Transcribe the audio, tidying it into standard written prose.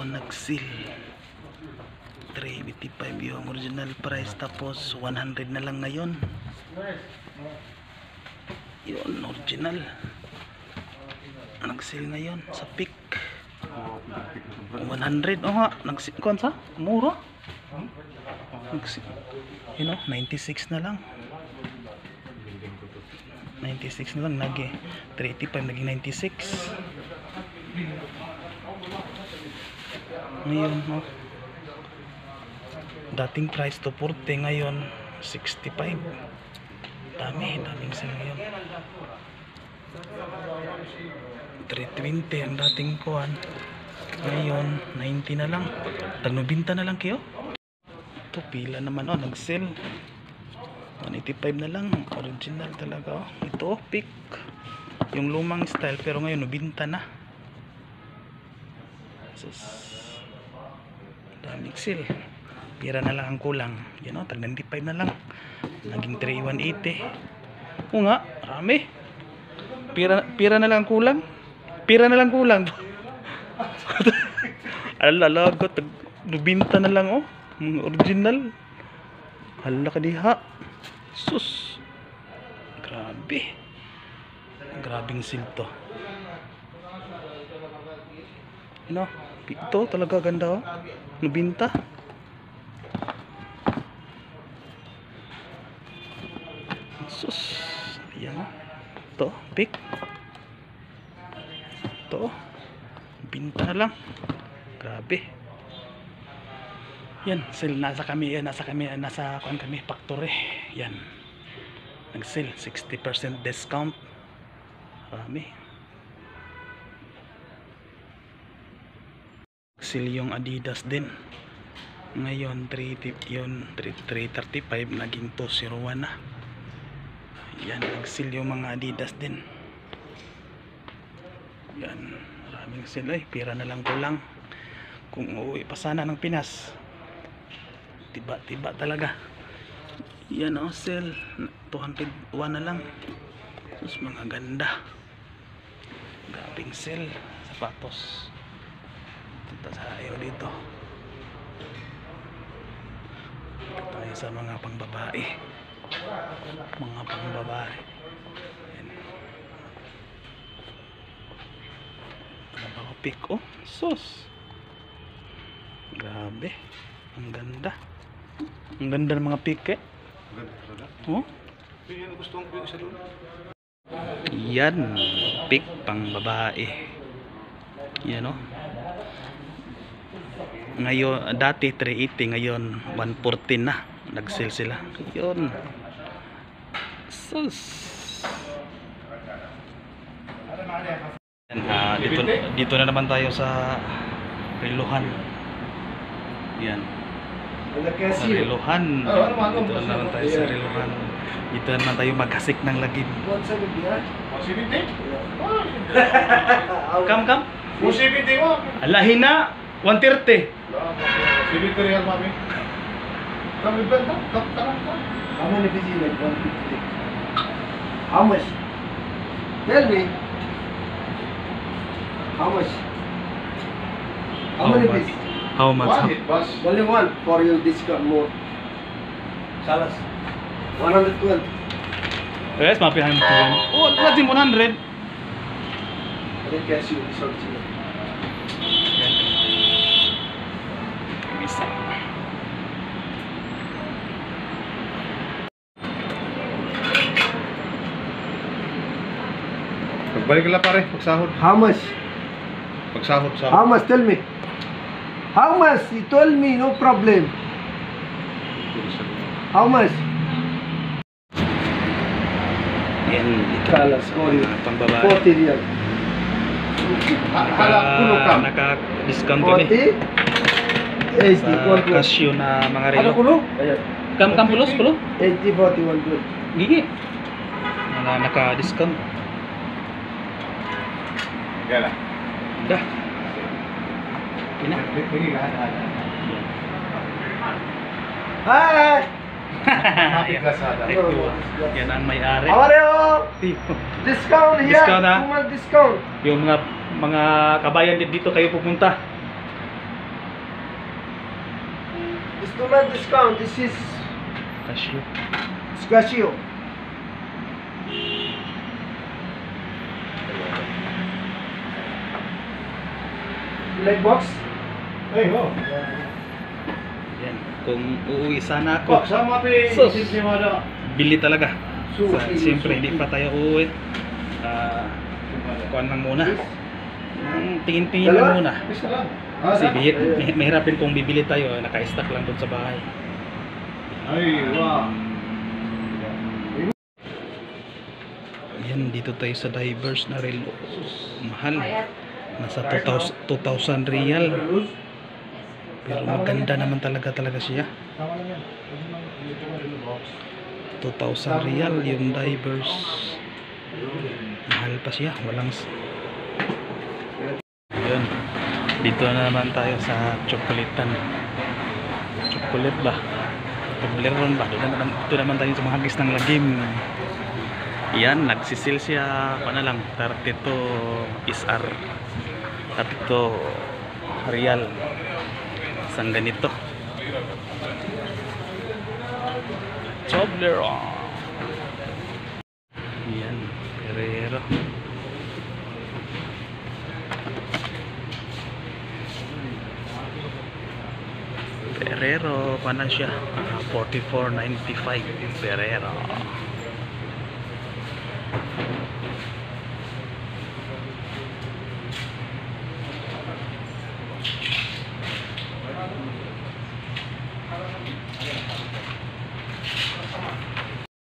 Ngayon nag-seal 385 yung original price, tapos 100 na lang ngayon. Yun, original nag-seal ngayon sa peak 100. O nga, nag-seal ko sa mura, you know, 96 na lang, 96 na lang, nagi 385 naging 96 ngayon. No, dating price to 40, ngayon 65. Daming sale ngayon. 320 ang dating kuhan, ngayon 90 na lang, tagnobinta na lang kayo. Ito pila naman, oh, nag-sale 185 na lang, original talaga. Oh, ito peak, yung lumang style, pero ngayon nobinta na. Sus, daming sale. Pira na lang ang kulang, you know, tag 95 na lang, naging 3,180. O nga, marami. Pira na lang ang kulang. Pira na lang kulang. Alalago, tag nobinta na lang, oh, mga original. Hala ka diha. Sus, grabe, grabing sale to. You know, ito talaga ganda, oh, nobinta. Sus, ayan, ito pick, ito binta na lang, grabe. Yan, sale, nasa kuan kami factory. Yan, nag-sale 60% discount, marami. Sale yung Adidas din, ngayon 335 naging 201 na. Yan, nag-sale yung mga Adidas din. Yan, maraming sale. Ay, pira na lang kulang. Kung uuwi pa sana ng Pinas, tiba talaga. Yan, oh, sale 201 na lang. Sus, mga ganda, grabing sale. Sapatos, punta tayo dito, tayo sa mga pangbabae. Yan, ano ba, pick, oh, sus, grabe, ang ganda ng mga pick, eh. Oh, yan, pick pang babae. Yan, oh, ngayon, dati 380, ngayon 114 na, nag-sale sila. Yun, sus. Dito na naman tayo sa Relohan. Yan, sa Relohan. Dito na naman tayo sa Relohan. Dito na naman tayo maghasik ng lagim. Kam alahin na 130. How many pieces like 150? How much? Tell me. How much? How many pieces? How much? Only one for you discount more. Salas. 112. Yes, mapihan mo yan. Oh, natin 100. I think cash you is original. Yan. Bisa. Pagbalik lang pare, pagsahod. How much? Pagsahod, sahod. How much? Tell me. How much? You told me, no problem. How much? Yan, ito. Salas, sorry. Pang babae. 40 real. Naka-discount kami 40? Yes, sa Casio na mga relo. Ano kulo? Ayan. Kam pulos, kulo? 80, 41, 12. Gigi. Naka-discount. Gala. Dah. Ina. Hi! Yan ang may-ari. How are you? Discount here. Discount, ha? Discount. Yung mga kabayan dito kayo pupunta. This do not discount. This is Casio. Casio. You like box? Ay, oh. Yan. Kung uuwi sana Kok, ako, sama pe. Sus. Isip mo na. bili talaga. So, Siyempre, hindi pa tayo uuwi. Kuhan lang muna. Tingin-tingin lang muna. Isa lang. Kasi mahirapin kung bibili tayo, naka-stack lang doon sa bahay. Ay, wow. Yan, dito tayo sa Divers na relo. Mahal. Nasa 2,000 real. Pero maganda naman talaga siya. 2,000 real yung Divers. Mahal pa siya. Walang... Yun. Dito na naman tayo sa chocolatean. Chocolate ba? Toblerone ba? Dito naman tayo sa mga hagis ng lagim. Yan, nagsisil siya. Ano lang, 32 SR. 32 real. Isang ganito. Toblerone. Yan, Ferrero. Ferrero, paano siya? 44.95 Ferrero.